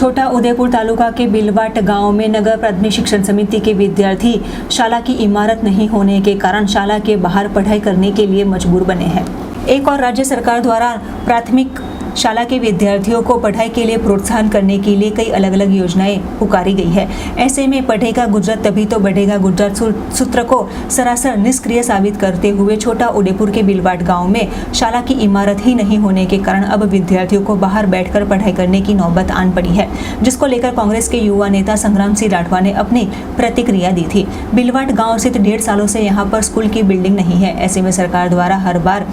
छोटा उदेपुर तालुका के बिलवाट गांव में नगर प्राथमिक शिक्षण समिति के विद्यार्थी शाला की इमारत नहीं होने के कारण शाला के बाहर पढ़ाई करने के लिए मजबूर बने हैं। एक और राज्य सरकार द्वारा प्राथमिक शाला के विद्यार्थियों को पढ़ाई के लिए प्रोत्साहन करने के लिए कई अलग अलग योजनाएं पुकारी गई है। ऐसे में पढ़ेगा गुजरात तभी तो बढ़ेगा गुजरात सूत्र को सरासर निष्क्रिय साबित करते हुए छोटा उदेपुर के बिलवाट गांव में शाला की इमारत ही नहीं होने के कारण अब विद्यार्थियों को बाहर बैठकर पढ़ाई करने की नौबत आन पड़ी है, जिसको लेकर कांग्रेस के युवा नेता संग्राम सिंह राठवा ने अपनी प्रतिक्रिया दी थी। बिलवाट गाँव स्थित 1.5 सालों से यहाँ पर स्कूल की बिल्डिंग नहीं है। ऐसे में सरकार द्वारा हर बार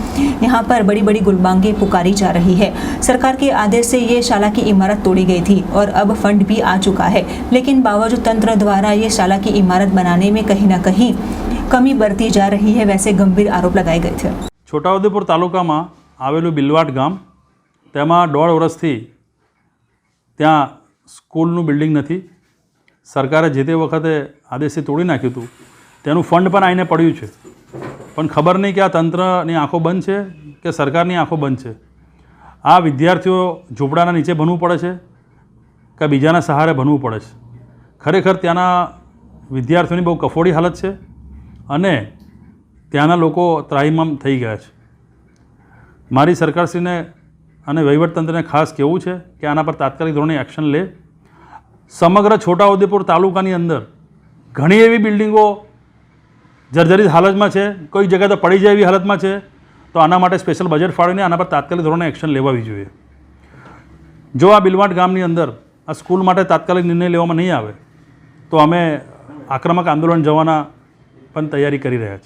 यहाँ पर बड़ी बड़ी गुलबांगे पुकारी जा रही है। सरकार के आदेश से ये शाला की इमारत तोड़ी गई थी और अब फंड भी आ चुका है, लेकिन बावजूद तंत्र द्वारा ये शाला की इमारत बनाने में कहीं ना कहीं कमी बरती जा रही है, वैसे गंभीर आरोप लगाए गए थे। छोटाउदेपुर तालुकामां आवेલું બિલવાટ ગામ, તેમાં 1.5 વર્ષથી ત્યાં સ્કૂલનું બિલ્ડિંગ નથી। સરકારે જે તે વખતે આદેશથી તોડી નાખ્યું હતું, તેનું ફંડ પણ આવીને પડ્યું છે, પણ ખબર નહીં કે આ તંત્રની આંખો બંધ છે કે સરકારની આંખો બંધ છે। આ વિદ્યાર્થીઓ ઝૂંપડાના નીચે ભણવું પડે છે કે બીજાના સહારે ભણવું પડે છે। ખરેખર ત્યાંના વિદ્યાર્થીઓની બહુ કફોડી હાલત છે અને ત્યાંના લોકો ત્રાહિમામ થઈ ગયા છે। મારી સરકારશ્રીને અને વહીવટતંત્રને ખાસ કહેવું છે કે આના પર તાત્કાલિક ધોરણે એક્શન લે। સમગ્ર છોટાઉદેપુર તાલુકાની અંદર ઘણી એવી બિલ્ડિંગો જર્જરિત હાલતમાં છે, કોઈ જગ્યાએ તો પડી જાય એવી હાલતમાં છે, તો આના માટે સ્પેશિયલ બજેટ ફાળવીને આના પર તાત્કાલિક ધોરણે એક્શન લેવાવી જોઈએ। જો આ બિલવાટ ગામની અંદર આ સ્કૂલ માટે તાત્કાલિક નિર્ણય લેવામાં નહીં આવે તો અમે આક્રમક આંદોલન જવાના પણ તૈયારી કરી રહ્યા છીએ।